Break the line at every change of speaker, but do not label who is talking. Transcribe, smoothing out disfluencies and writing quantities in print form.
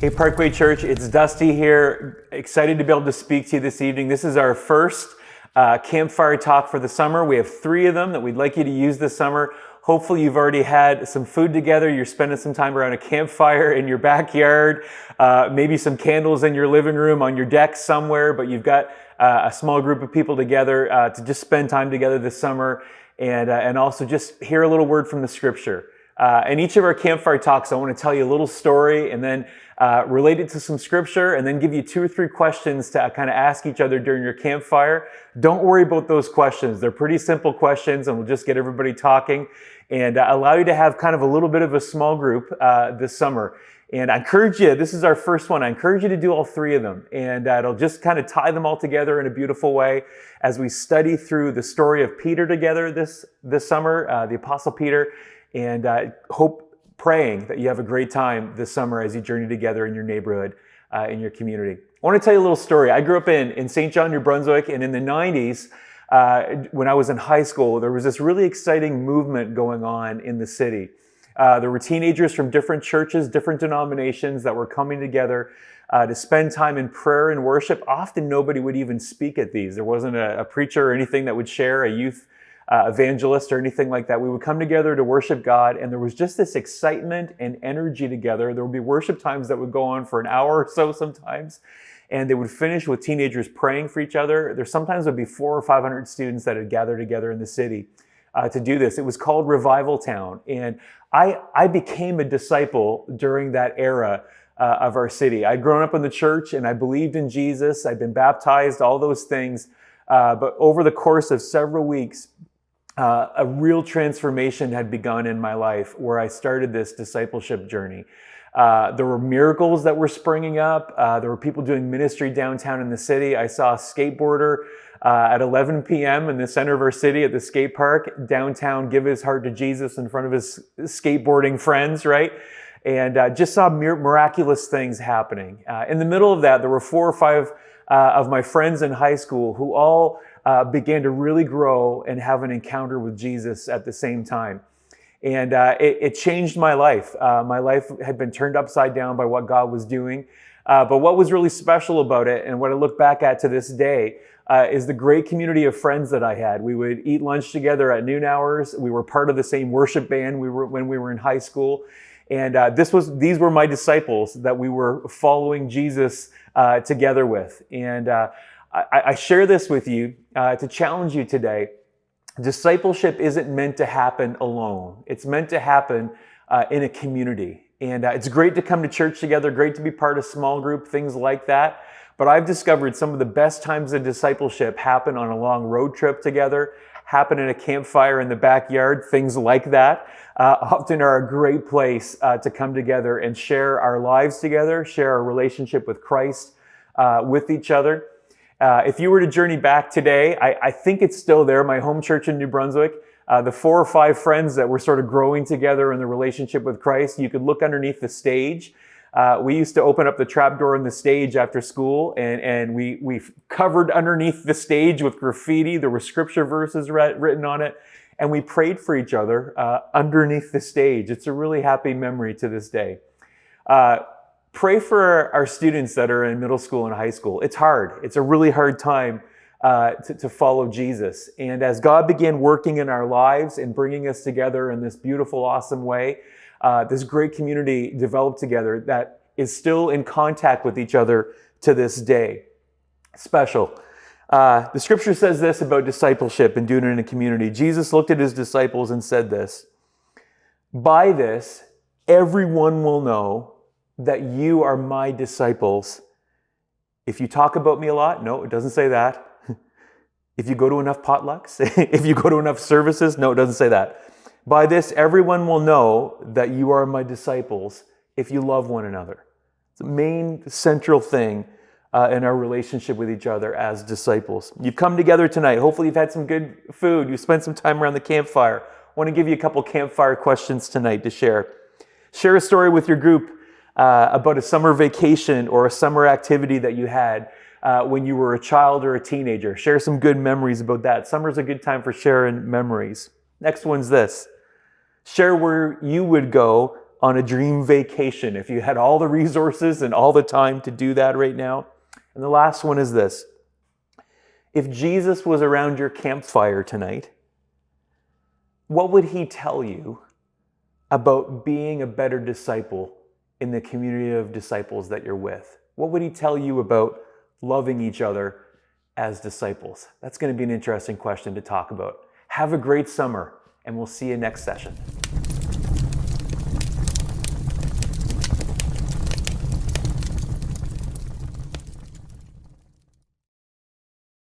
Hey Parkway Church, it's Dusty here. Excited to be able to speak to you this evening. This is our first Campfire talk for the summer. We have 3 of them that we'd like you to use this summer. Hopefully you've already had some food together. You're spending some time around a campfire in your backyard, maybe some candles in your living room, on your deck somewhere, but you've got a small group of people together to just spend time together this summer and also just hear a little word from the scripture. In each of our campfire talks, I want to tell you a little story and then relate it to some scripture and then give you 2 or 3 questions to kind of ask each other during your campfire. Don't worry about those questions. They're pretty simple questions and we'll just get everybody talking and allow you to have kind of a little bit of a small group this summer. And I encourage you, this is our first one, I encourage you to do all 3 of them. And it'll just kind of tie them all together in a beautiful way as we study through the story of Peter together this summer, the Apostle Peter. And praying that you have a great time this summer as you journey together in your neighborhood, in your community. I want to tell you a little story. I grew up in St. John, New Brunswick, and in the 90s, when I was in high school, there was this really exciting movement going on in the city. There were teenagers from different churches, different denominations that were coming together to spend time in prayer and worship. Often nobody would even speak at these. There wasn't a preacher or anything that would share, a youth evangelist or anything like that. We would come together to worship God, and there was just this excitement and energy together. There would be worship times that would go on for an hour or so sometimes, and they would finish with teenagers praying for each other. There sometimes would be 400 or 500 students that had gathered together in the city to do this. It was called Revival Town, and I became a disciple during that era of our city. I'd grown up in the church, and I believed in Jesus. I'd been baptized, all those things, but over the course of several weeks, a real transformation had begun in my life where I started this discipleship journey. There were miracles that were springing up. There were people doing ministry downtown in the city. I saw a skateboarder at 11 p.m. in the center of our city at the skate park downtown give his heart to Jesus in front of his skateboarding friends, right? And just saw miraculous things happening. In the middle of that, there were 4 or 5 of my friends in high school who all began to really grow and have an encounter with Jesus at the same time. And it changed my life. My life had been turned upside down by what God was doing. But what was really special about it, and what I look back at to this day, is the great community of friends that I had. We would eat lunch together at noon hours. We were part of the same worship band when we were in high school. And these were my disciples that we were following Jesus together with. And I share this with you to challenge you today. Discipleship isn't meant to happen alone. It's meant to happen in a community. And it's great to come to church together, great to be part of small group, things like that. But I've discovered some of the best times of discipleship happen on a long road trip together, happen in a campfire in the backyard, things like that. Often are a great place to come together and share our lives together, share our relationship with Christ with each other. If you were to journey back today, I think it's still there, my home church in New Brunswick, the 4 or 5 friends that were sort of growing together in the relationship with Christ. You could look underneath the stage. We used to open up the trapdoor in the stage after school, and we covered underneath the stage with graffiti. There were scripture verses written on it, and we prayed for each other underneath the stage. It's a really happy memory to this day. Pray for our students that are in middle school and high school. It's hard. It's a really hard time to follow Jesus. And as God began working in our lives and bringing us together in this beautiful, awesome way, this great community developed together that is still in contact with each other to this day. Special. The scripture says this about discipleship and doing it in a community. Jesus looked at his disciples and said this, "By this, everyone will know that you are my disciples. If you talk about me a lot," no, it doesn't say that. "If you go to enough potlucks," if you go to enough services, no, it doesn't say that. "By this, everyone will know that you are my disciples if you love one another." It's the main central thing in our relationship with each other as disciples. You've come together tonight. Hopefully you've had some good food. You've spent some time around the campfire. I want to give you a couple campfire questions tonight to share. Share a story with your group about a summer vacation or a summer activity that you had when you were a child or a teenager. Share some good memories about that. Summer's a good time for sharing memories. Next one's this. Share where you would go on a dream vacation if you had all the resources and all the time to do that right now? And the last one is this. If Jesus was around your campfire tonight, what would he tell you about being a better disciple in the community of disciples that you're with? What would he tell you about loving each other as disciples? That's going to be an interesting question to talk about. Have a great summer, and we'll see you next session.